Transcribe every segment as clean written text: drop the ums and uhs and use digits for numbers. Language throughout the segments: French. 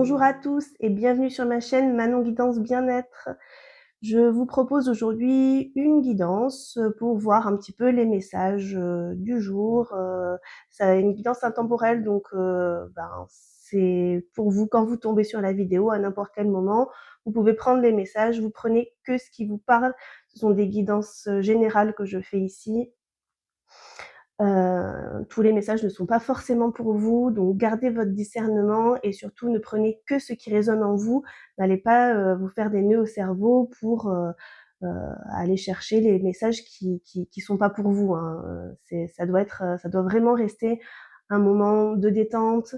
Bonjour à tous et bienvenue sur ma chaîne Manon Guidance Bien-être. Je vous propose aujourd'hui une guidance pour voir un petit peu les messages du jour. C'est une guidance intemporelle, donc c'est pour vous quand vous tombez sur la vidéo à n'importe quel moment. Vous pouvez prendre les messages, vous prenez que ce qui vous parle. Ce sont des guidances générales que je fais ici. Tous les messages ne sont pas forcément pour vous, donc gardez votre discernement et surtout ne prenez que ce qui résonne en vous. N'allez pas vous faire des nœuds au cerveau pour aller chercher les messages qui sont pas pour vous, hein. Ça doit vraiment rester un moment de détente,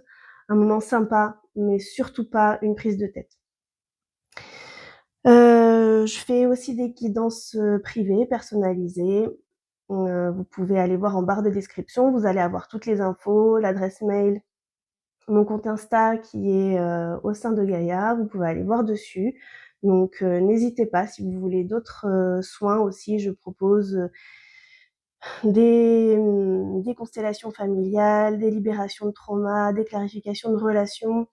un moment sympa, mais surtout pas une prise de tête. Je fais aussi des guidances privées, personnalisées. Vous pouvez aller voir en barre de description, vous allez avoir toutes les infos, l'adresse mail, mon compte Insta qui est au sein de Gaïa, vous pouvez aller voir dessus. Donc n'hésitez pas, si vous voulez d'autres soins aussi, je propose des constellations familiales, des libérations de trauma, des clarifications de relations.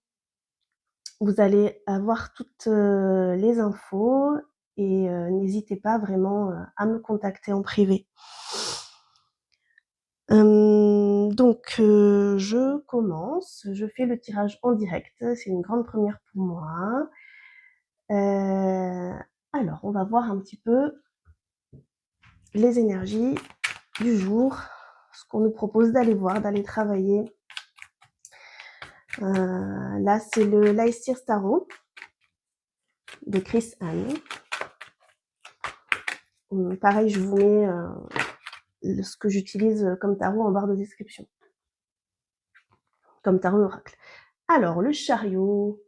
Vous allez avoir toutes les infos et n'hésitez pas vraiment à me contacter en privé. Donc je commence, je fais le tirage en direct, c'est une grande première pour moi. Alors on va voir un petit peu les énergies du jour, ce qu'on nous propose d'aller voir, d'aller travailler. Là c'est le l'Aesir Tarot de Chris Anne. Pareil, je vous mets ce que j'utilise comme tarot en barre de description, comme tarot oracle. Alors le chariot,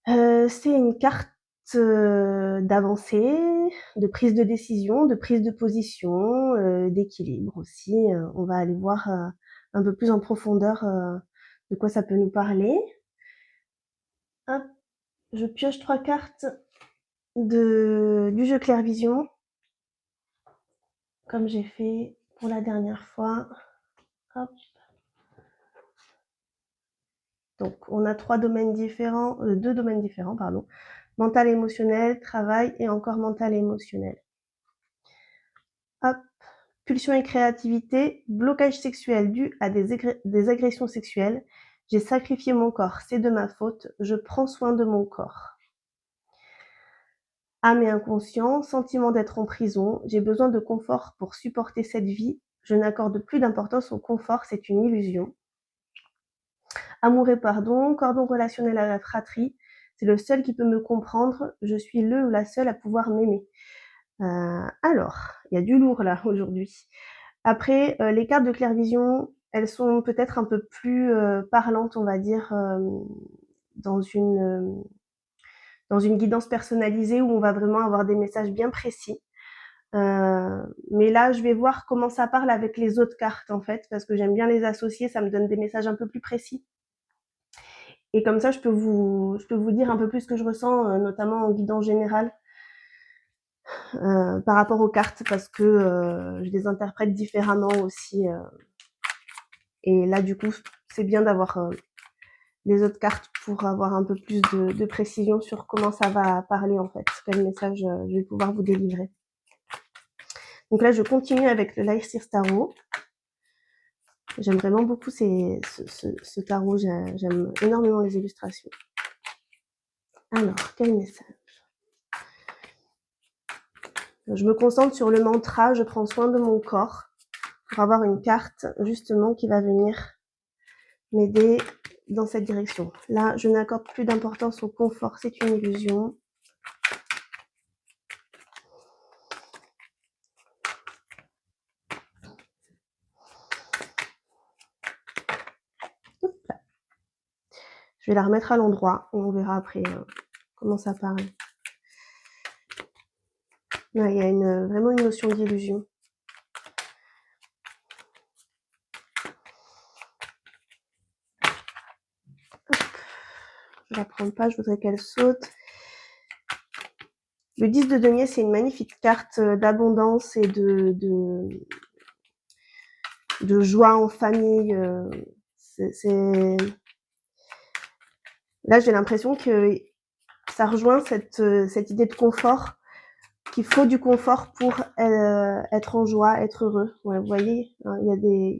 c'est une carte d'avancée, de prise de décision, de prise de position, d'équilibre aussi. On va aller voir un peu plus en profondeur de quoi ça peut nous parler. Hop, je pioche 3 cartes du jeu Clairvision, comme j'ai fait pour la dernière fois. Hop. Donc, on a 2 domaines différents, pardon. Mental, émotionnel, travail et encore mental et émotionnel. Hop. Pulsion et créativité, blocage sexuel dû à des agressions sexuelles. J'ai sacrifié mon corps, c'est de ma faute. Je prends soin de mon corps. Âme et inconscient, sentiment d'être en prison. J'ai besoin de confort pour supporter cette vie. Je n'accorde plus d'importance au confort, c'est une illusion. Amour et pardon, cordon relationnel à la fratrie. C'est le seul qui peut me comprendre. Je suis le ou la seule à pouvoir m'aimer. Alors, il y a du lourd là aujourd'hui. Après, les cartes de Clairvision, elles sont peut-être un peu plus parlantes, on va dire, dans une guidance personnalisée où on va vraiment avoir des messages bien précis. Mais là, je vais voir comment ça parle avec les autres cartes, en fait, parce que j'aime bien les associer, ça me donne des messages un peu plus précis. Et comme ça, je peux vous dire un peu plus ce que je ressens, notamment en guidance générale, par rapport aux cartes, parce que je les interprète différemment aussi. Et là, du coup, c'est bien d'avoir les autres cartes pour avoir un peu plus de précision sur comment ça va parler, en fait, quel message je vais pouvoir vous délivrer. Donc là, je continue avec le l'Aesir Tarot. J'aime vraiment beaucoup ce tarot, j'aime énormément les illustrations. Alors, quel message? Je me concentre sur le mantra, je prends soin de mon corps, pour avoir une carte justement qui va venir m'aider dans cette direction. Là, je n'accorde plus d'importance au confort, c'est une illusion. Je vais la remettre à l'endroit et on verra après comment ça parle. Là, il y a vraiment une notion d'illusion. Je ne la prends pas, je voudrais qu'elle saute. Le 10 de denier, c'est une magnifique carte d'abondance et de joie en famille. Là, j'ai l'impression que ça rejoint cette idée de confort, qu'il faut du confort pour être en joie, être heureux. Ouais, vous voyez, hein, il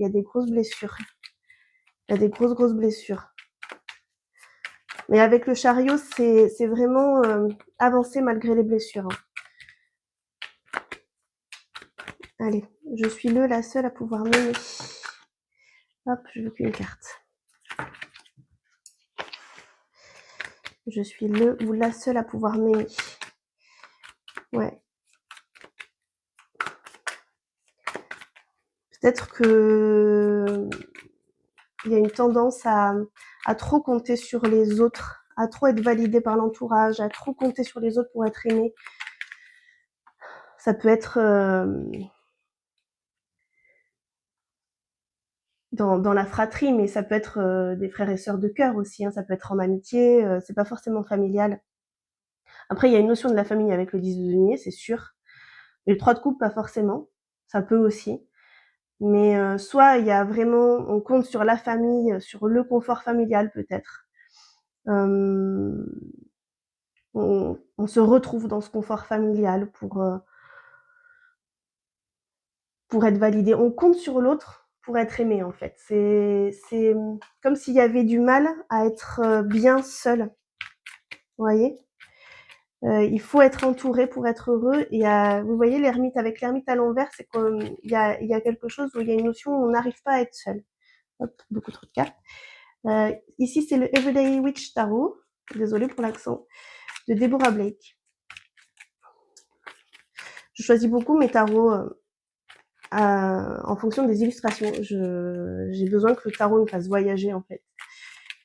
y a des grosses blessures. Il y a des grosses blessures. Mais avec le chariot, c'est vraiment avancer malgré les blessures. Hein. Allez, je suis la seule à pouvoir m'aimer. Hop, je veux qu'une carte. Je suis ou la seule à pouvoir m'aimer. Ouais. Peut-être que il y a une tendance à trop compter sur les autres, à trop être validé par l'entourage, à trop compter sur les autres pour être aimé. Ça peut être dans la fratrie, mais ça peut être des frères et sœurs de cœur aussi. Hein, ça peut être en amitié, c'est pas forcément familial. Après, il y a une notion de la famille avec le 10 de denier, c'est sûr. Et le 3 de coupe, pas forcément. Ça peut aussi. Mais soit il y a vraiment, on compte sur la famille, sur le confort familial peut-être. On se retrouve dans ce confort familial pour être validé. On compte sur l'autre pour être aimé en fait. C'est comme s'il y avait du mal à être bien seul. Vous voyez, il faut être entouré pour être heureux. Et vous voyez l'ermite avec l'ermite à l'envers, c'est qu'il y a quelque chose où il y a une notion où on n'arrive pas à être seul. Hop, beaucoup trop de cartes. Ici, c'est le Everyday Witch Tarot. Désolée pour l'accent. De Deborah Blake. Je choisis beaucoup mes tarots en fonction des illustrations. J'ai besoin que le tarot me fasse voyager en fait.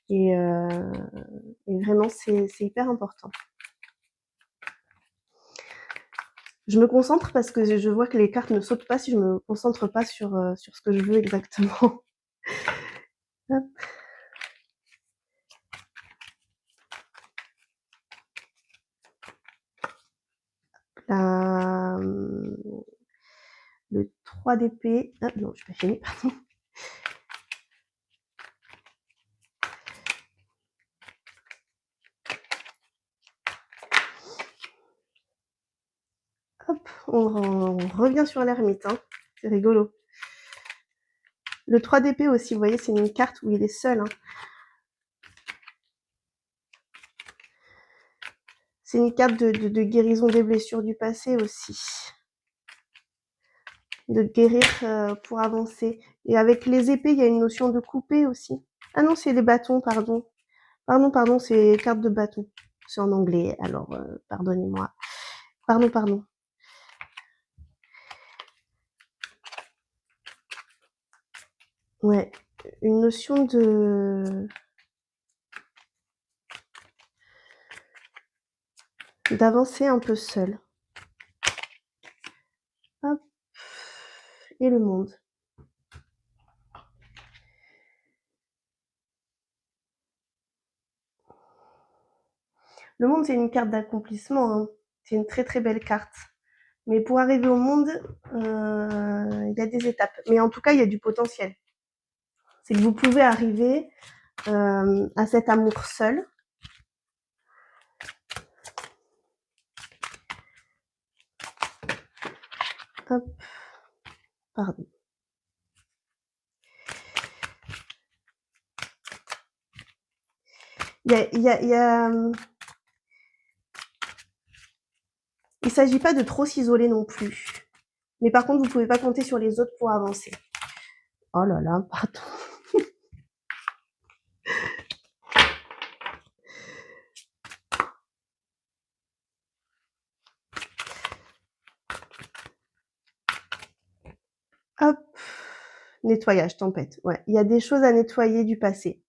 Et vraiment, c'est hyper important. Je me concentre parce que je vois que les cartes ne sautent pas si je me concentre pas sur ce que je veux exactement. Hop. Le 3 d'épée. Ah non, je n'ai pas fini, pardon. Hop, on revient sur l'ermite, hein. C'est rigolo. Le 3 d'épée aussi, vous voyez, c'est une carte où il est seul. Hein. C'est une carte de guérison des blessures du passé aussi. De guérir pour avancer. Et avec les épées, il y a une notion de couper aussi. Ah non, c'est des bâtons, pardon. Pardon, c'est carte de bâton. C'est en anglais, alors pardonnez-moi. Pardon. Ouais, une notion d'avancer un peu seul. Hop. Et le monde. Le monde, c'est une carte d'accomplissement. Hein. C'est une très très belle carte. Mais pour arriver au monde, il y a des étapes. Mais en tout cas, il y a du potentiel. C'est que vous pouvez arriver à cet amour seul. Hop. Pardon. Il s'agit pas de trop s'isoler non plus. Mais par contre, vous pouvez pas compter sur les autres pour avancer. Oh là là, pardon. Hop. Nettoyage, tempête. Ouais, il y a des choses à nettoyer du passé.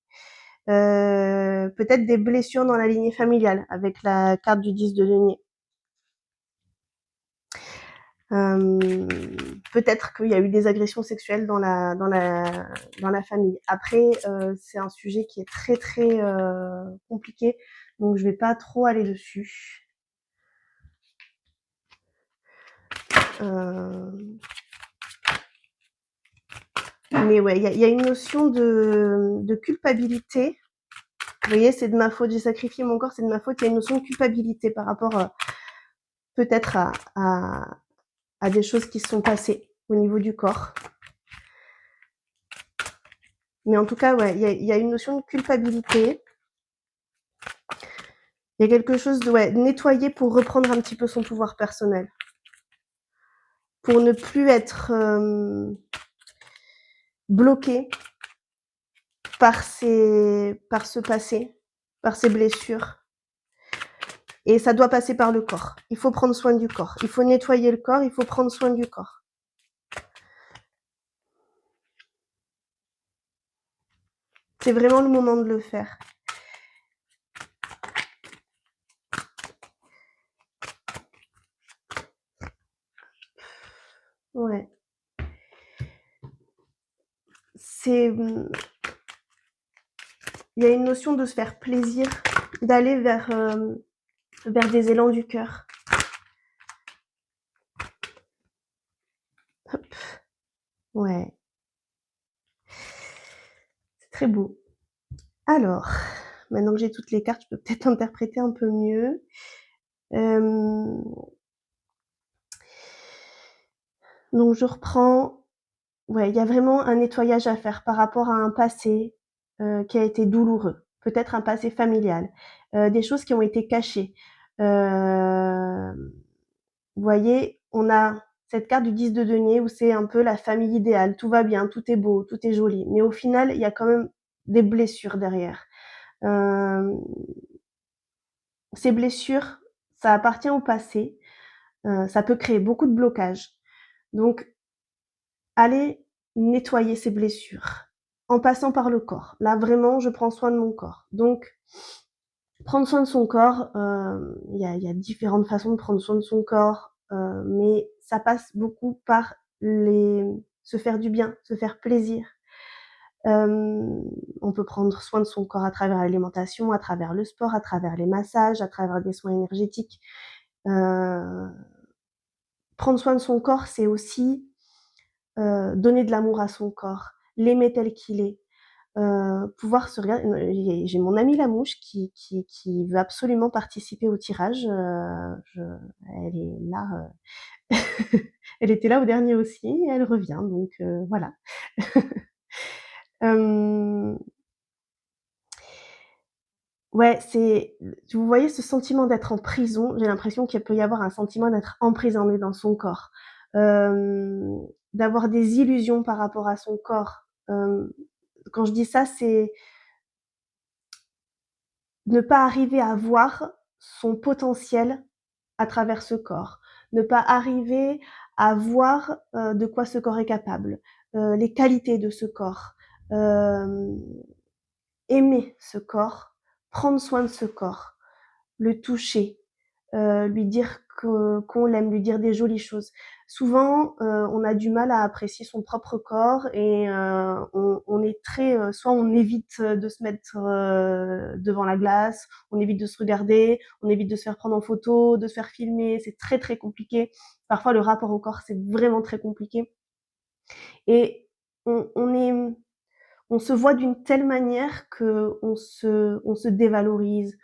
Peut-être des blessures dans la lignée familiale avec la carte du 10 de denier. Peut-être qu'il y a eu des agressions sexuelles dans la famille. Après, c'est un sujet qui est très très compliqué, donc je vais pas trop aller dessus. Mais ouais, il y a une notion de culpabilité Vous voyez, c'est de ma faute, j'ai sacrifié mon corps, c'est de ma faute. Il y a une notion de culpabilité par rapport peut-être à des choses qui se sont passées au niveau du corps. Mais en tout cas, ouais, il y a une notion de culpabilité. Il y a quelque chose de nettoyer pour reprendre un petit peu son pouvoir personnel. Pour ne plus être bloqué par ce passé, par ces blessures. Et ça doit passer par le corps. Il faut prendre soin du corps. Il faut nettoyer le corps, il faut prendre soin du corps. C'est vraiment le moment de le faire. Ouais. Il y a une notion de se faire plaisir, d'aller vers des élans du cœur. Hop. Ouais. C'est très beau. Alors, maintenant que j'ai toutes les cartes, je peux peut-être interpréter un peu mieux. Donc je reprends. Ouais, il y a vraiment un nettoyage à faire par rapport à un passé qui a été douloureux, peut-être un passé familial, des choses qui ont été cachées. Vous voyez, on a cette carte du 10 de denier où c'est un peu la famille idéale, tout va bien, tout est beau, tout est joli, mais au final, il y a quand même des blessures derrière. Ces blessures, ça appartient au passé, ça peut créer beaucoup de blocages. Donc, allez nettoyer ces blessures en passant par le corps. Là, vraiment, je prends soin de mon corps. Donc, prendre soin de son corps, il y a différentes façons de prendre soin de son corps, mais ça passe beaucoup par se faire du bien, se faire plaisir. On peut prendre soin de son corps à travers l'alimentation, à travers le sport, à travers les massages, à travers des soins énergétiques. Prendre soin de son corps, c'est aussi donner de l'amour à son corps, l'aimer tel qu'il est, pouvoir se regarder. J'ai mon amie la mouche qui veut absolument participer au tirage. Elle est là, elle était là au dernier aussi, et elle revient, donc voilà. Ouais, vous voyez ce sentiment d'être en prison, j'ai l'impression qu'il peut y avoir un sentiment d'être emprisonné dans son corps, d'avoir des illusions par rapport à son corps. Quand je dis ça, c'est ne pas arriver à voir son potentiel à travers ce corps, ne pas arriver à voir de quoi ce corps est capable, les qualités de ce corps, aimer ce corps, prendre soin de ce corps, le toucher, lui dire qu'on l'aime, lui dire des jolies choses. Souvent, on a du mal à apprécier son propre corps et on est très, soit on évite de se mettre devant la glace, on évite de se regarder, on évite de se faire prendre en photo, de se faire filmer. C'est très très compliqué. Parfois, le rapport au corps, c'est vraiment très compliqué. Et on se voit d'une telle manière que on se dévalorise.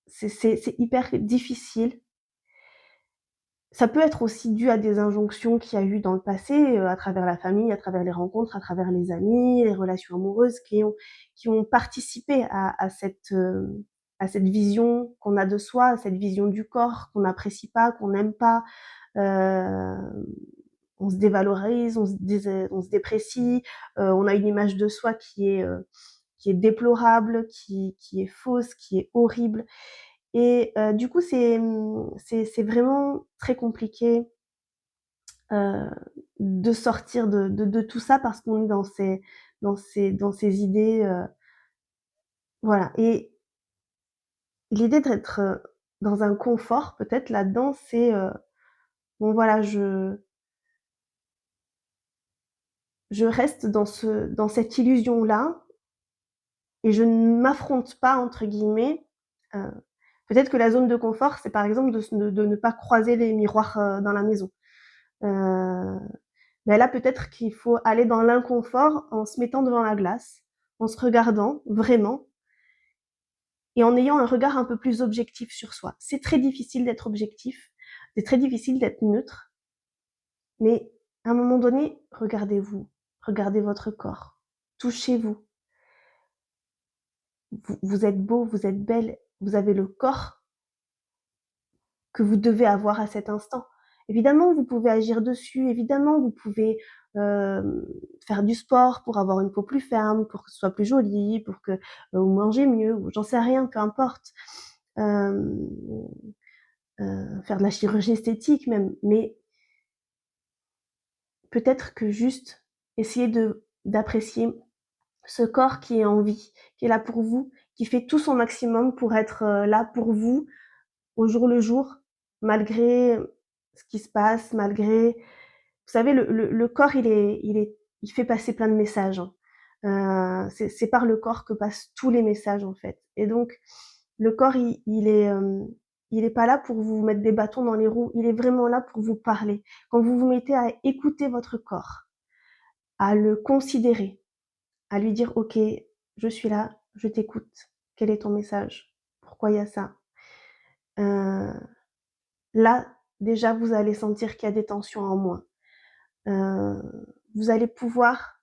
C'est hyper difficile. Ça peut être aussi dû à des injonctions qu'il y a eu dans le passé, à travers la famille, à travers les rencontres, à travers les amis, les relations amoureuses qui ont participé à cette vision qu'on a de soi, à cette vision du corps qu'on n'apprécie pas, qu'on n'aime pas. Heu, on se dévalorise, on se déprécie, on a une image de soi qui est déplorable, qui est fausse, qui est horrible. Et du coup, c'est vraiment très compliqué euh, de sortir de tout ça parce qu'on est dans ces idées. Voilà. Et l'idée d'être dans un confort, peut-être là-dedans, c'est bon, voilà, je reste dans cette illusion-là et je ne m'affronte pas, entre guillemets. euh, Peut-être que la zone de confort, c'est par exemple de ne pas croiser les miroirs dans la maison. Euh, Mais là, peut-être qu'il faut aller dans l'inconfort en se mettant devant la glace, en se regardant vraiment et en ayant un regard un peu plus objectif sur soi. C'est très difficile d'être objectif, c'est très difficile d'être neutre, mais à un moment donné, regardez-vous, regardez votre corps, touchez-vous. Vous êtes beau, vous êtes belle, vous avez le corps que vous devez avoir à cet instant. Évidemment, vous pouvez agir dessus, évidemment, vous pouvez faire du sport pour avoir une peau plus ferme, pour que ce soit plus joli, pour que vous mangez mieux, ou j'en sais rien, peu importe. Faire de la chirurgie esthétique même, mais peut-être que juste essayer d'apprécier ce corps qui est en vie, qui est là pour vous, qui fait tout son maximum pour être là pour vous au jour le jour, malgré ce qui se passe, malgré... Vous savez, le corps, il fait passer plein de messages. Hein. C'est par le corps que passent tous les messages, en fait. Et donc, le corps, il est pas là pour vous mettre des bâtons dans les roues. Il est vraiment là pour vous parler. Quand vous vous mettez à écouter votre corps, à le considérer, à lui dire, OK, je suis là, je t'écoute. Quel est ton message? Pourquoi il y a ça? Là, déjà, vous allez sentir qu'il y a des tensions en moins. Vous allez pouvoir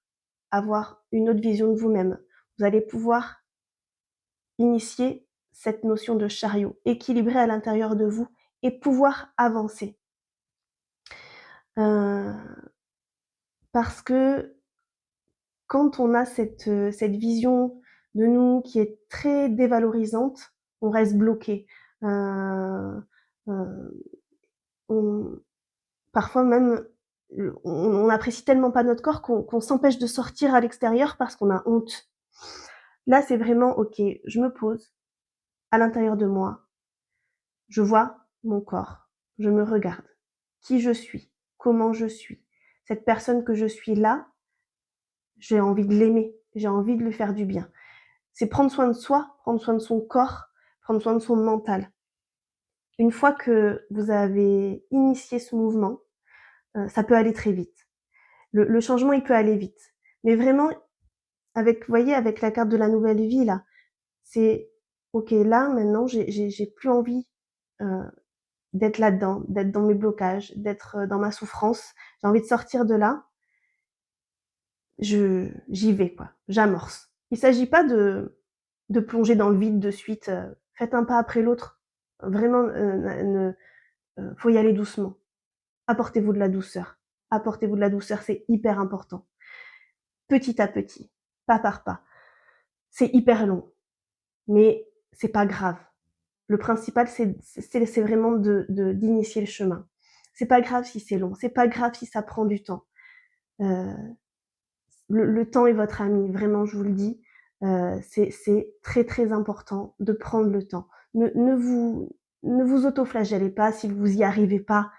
avoir une autre vision de vous-même. Vous allez pouvoir initier cette notion de chariot, équilibrer à l'intérieur de vous et pouvoir avancer. Parce que quand on a cette vision de nous qui est très dévalorisante, on reste bloqué. On, parfois même, on n'apprécie tellement pas notre corps qu'on s'empêche de sortir à l'extérieur parce qu'on a honte. Là, c'est vraiment, OK, je me pose à l'intérieur de moi, je vois mon corps, je me regarde, qui je suis, comment je suis. Cette personne que je suis là, j'ai envie de l'aimer, j'ai envie de lui faire du bien. C'est prendre soin de soi, prendre soin de son corps, prendre soin de son mental. Une fois que vous avez initié ce mouvement, ça peut aller très vite. Le changement, il peut aller vite. Mais vraiment, avec, vous voyez, avec la carte de la nouvelle vie, là, c'est, OK, là, maintenant, j'ai plus envie d'être là-dedans, d'être dans mes blocages, d'être dans ma souffrance. J'ai envie de sortir de là. J'y vais, quoi. J'amorce. Il s'agit pas de plonger dans le vide de suite. Faites un pas après l'autre. Vraiment, faut y aller doucement. Apportez-vous de la douceur. Apportez-vous de la douceur, c'est hyper important. Petit à petit, pas par pas. C'est hyper long, mais c'est pas grave. Le principal, c'est vraiment d'initier le chemin. C'est pas grave si c'est long, c'est pas grave si ça prend du temps. Euh, le temps est votre ami, vraiment, je vous le dis. C'est très très important de prendre le temps. Ne vous autoflagellez pas si vous y arrivez pas.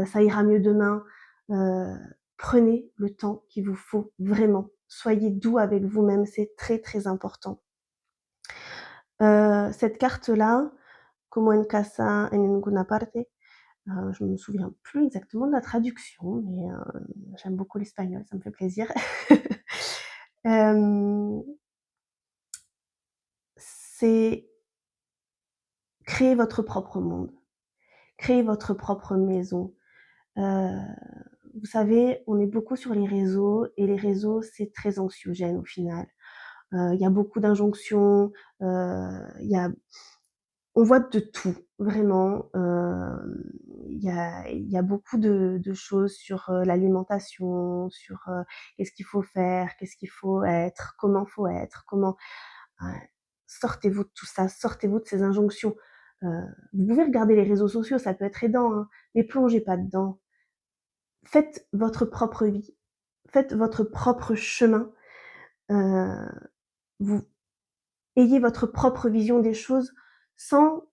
Ça ira mieux demain. Euh, Prenez le temps qu'il vous faut vraiment. Soyez doux avec vous-même, c'est très très important. Cette carte-là, Como en casa en ninguna parte, je me souviens plus exactement de la traduction, mais j'aime beaucoup l'espagnol, ça me fait plaisir. C'est créer votre propre monde, créer votre propre maison. Vous savez, on est beaucoup sur les réseaux et les réseaux, c'est très anxiogène au final. Il y a beaucoup d'injonctions, il y a on voit de tout, vraiment. Il y a beaucoup de choses sur l'alimentation, sur qu'est-ce qu'il faut faire, qu'est-ce qu'il faut être, comment... sortez-vous de tout ça, sortez-vous de ces injonctions. Vous pouvez regarder les réseaux sociaux, ça peut être aidant, hein, mais plongez pas dedans. Faites votre propre vie, faites votre propre chemin. Euh, vous ayez votre propre vision des choses sans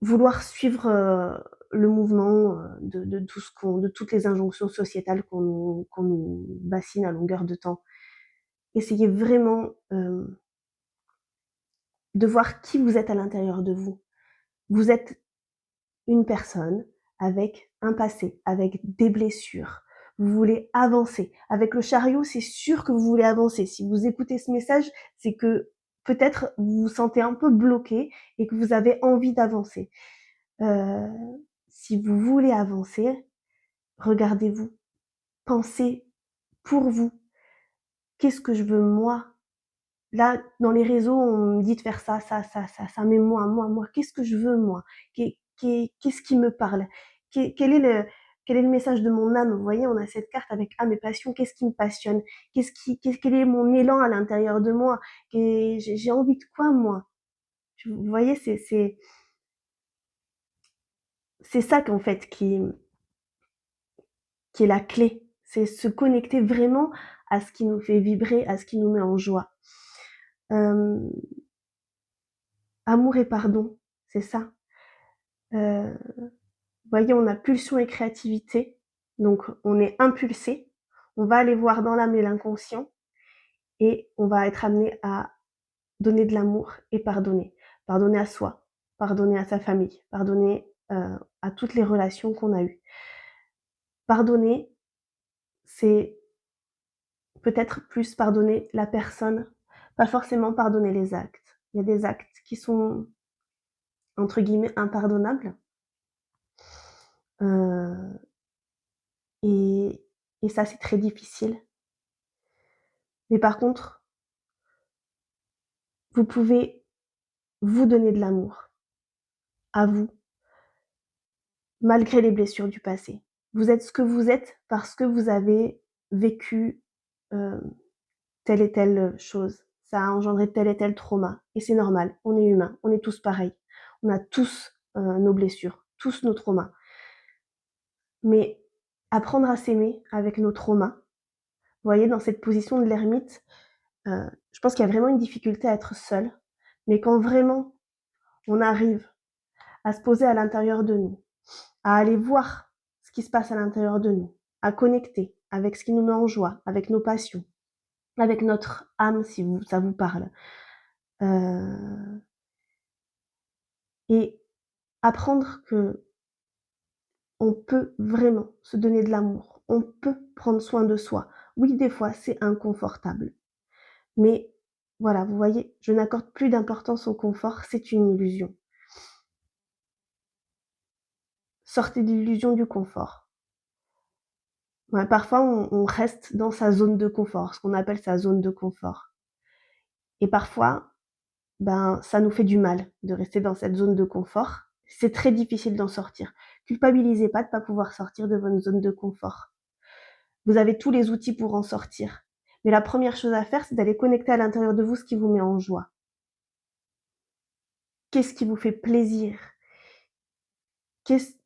vouloir suivre le mouvement de toutes les injonctions sociétales qu'on nous bassine à longueur de temps. Essayez vraiment de voir qui vous êtes à l'intérieur de vous. Vous êtes une personne avec un passé, avec des blessures. vous voulez avancer. Avec le chariot, c'est sûr que vous voulez avancer. Si vous écoutez ce message, c'est que peut-être vous vous sentez un peu bloqué et que vous avez envie d'avancer. Si vous voulez avancer, regardez-vous, pensez pour vous. Qu'est-ce que je veux moi? Là, dans les réseaux, on me dit de faire ça, ça, ça, ça, ça, mais moi, qu'est-ce que je veux moi? Qu'est-ce qui me parle? Quel est le message de mon âme? Vous voyez, on a cette carte avec âme et passion. Qu'est-ce qui me passionne? Quel est mon élan à l'intérieur de moi? J'ai envie de quoi moi? Vous voyez, c'est ça qu'en fait qui est la clé. C'est se connecter vraiment à ce qui nous fait vibrer, à ce qui nous met en joie. Amour et pardon, c'est ça. Vous voyez, on a pulsion et créativité, donc on est impulsé, on va aller voir dans l'âme et l'inconscient, et on va être amené à donner de l'amour et pardonner. Pardonner à soi, pardonner à sa famille, pardonner à toutes les relations qu'on a eues. Pardonner, c'est peut-être plus pardonner la personne, pas forcément pardonner les actes. Il y a des actes qui sont, entre guillemets, impardonnables. Euh, et, et ça, c'est très difficile. Mais par contre, vous pouvez vous donner de l'amour à vous, malgré les blessures du passé. Vous êtes ce que vous êtes parce que vous avez vécu euh, telle et telle chose. Ça a engendré tel et tel trauma. Et c'est normal, on est humain, on est tous pareils. On a tous nos blessures, tous nos traumas. Mais apprendre à s'aimer avec nos traumas, vous voyez, dans cette position de l'ermite, je pense qu'il y a vraiment une difficulté à être seul. Mais quand vraiment on arrive à se poser à l'intérieur de nous, à aller voir ce qui se passe à l'intérieur de nous, à connecter avec ce qui nous met en joie, avec nos passions, avec notre âme si ça vous parle. Et apprendre que on peut vraiment se donner de l'amour, on peut prendre soin de soi. Oui, des fois, c'est inconfortable. Mais voilà, vous voyez, je n'accorde plus d'importance au confort, c'est une illusion. Sortez de l'illusion du confort. Ouais, parfois, on reste dans sa zone de confort, ce qu'on appelle sa zone de confort. Et parfois, ben, ça nous fait du mal de rester dans cette zone de confort. C'est très difficile d'en sortir. Culpabilisez pas de ne pas pouvoir sortir de votre zone de confort. Vous avez tous les outils pour en sortir. Mais la première chose à faire, c'est d'aller connecter à l'intérieur de vous ce qui vous met en joie. Qu'est-ce qui vous fait plaisir?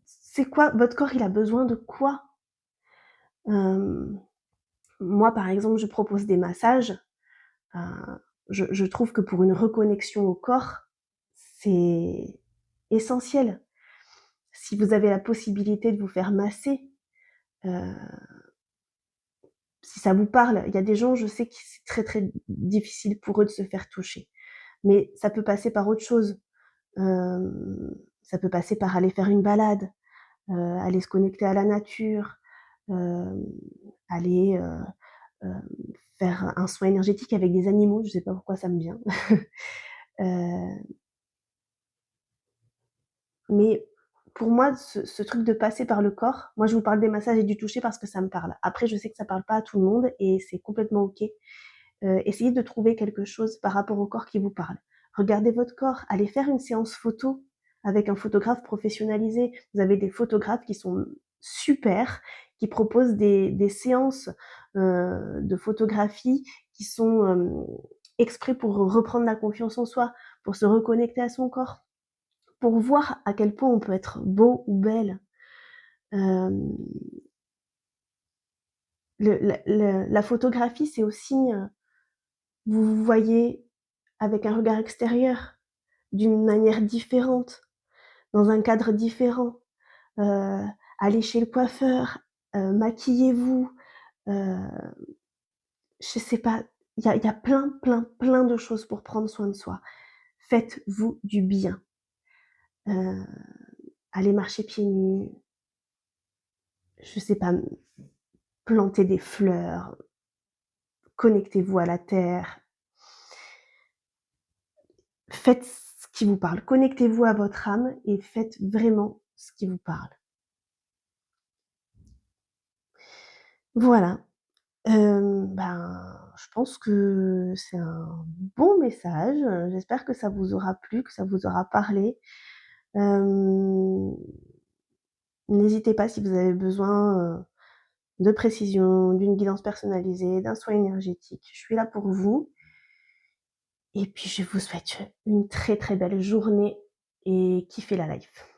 C'est quoi? Votre corps, il a besoin de quoi? Moi, par exemple, je propose des massages. Euh, je trouve que pour une reconnexion au corps, c'est essentiel. Si vous avez la possibilité de vous faire masser, si ça vous parle, il y a des gens, je sais que c'est très très difficile pour eux de se faire toucher. Mais ça peut passer par autre chose. Ça peut passer par aller faire une balade, aller se connecter à la nature, aller faire un soin énergétique avec des animaux. Je ne sais pas pourquoi ça me vient. Mais pour moi, ce truc de passer par le corps, moi je vous parle des massages et du toucher parce que ça me parle. Après, je sais que ça parle pas à tout le monde et c'est complètement ok. Essayez de trouver quelque chose par rapport au corps qui vous parle. Regardez votre corps, allez faire une séance photo avec un photographe professionnalisé. Vous avez des photographes qui sont super, qui proposent des séances de photographie qui sont exprès pour reprendre la confiance en soi, pour se reconnecter à son corps, pour voir à quel point on peut être beau ou belle. Euh, la photographie, c'est aussi, vous vous voyez avec un regard extérieur, d'une manière différente, dans un cadre différent. Allez chez le coiffeur, maquillez-vous, euh, je sais pas, il y a plein de choses pour prendre soin de soi. Faites-vous du bien. Allez marcher pieds nus, je sais pas, plantez des fleurs, connectez-vous à la terre. Faites ce qui vous parle. Connectez-vous à votre âme et faites vraiment ce qui vous parle. Voilà. Je pense que c'est un bon message. J'espère que ça vous aura plu, que ça vous aura parlé. Hem, N'hésitez pas si vous avez besoin, de précision, d'une guidance personnalisée, d'un soin énergétique. Je suis là pour vous et puis je vous souhaite une très, très belle journée et kiffez la life.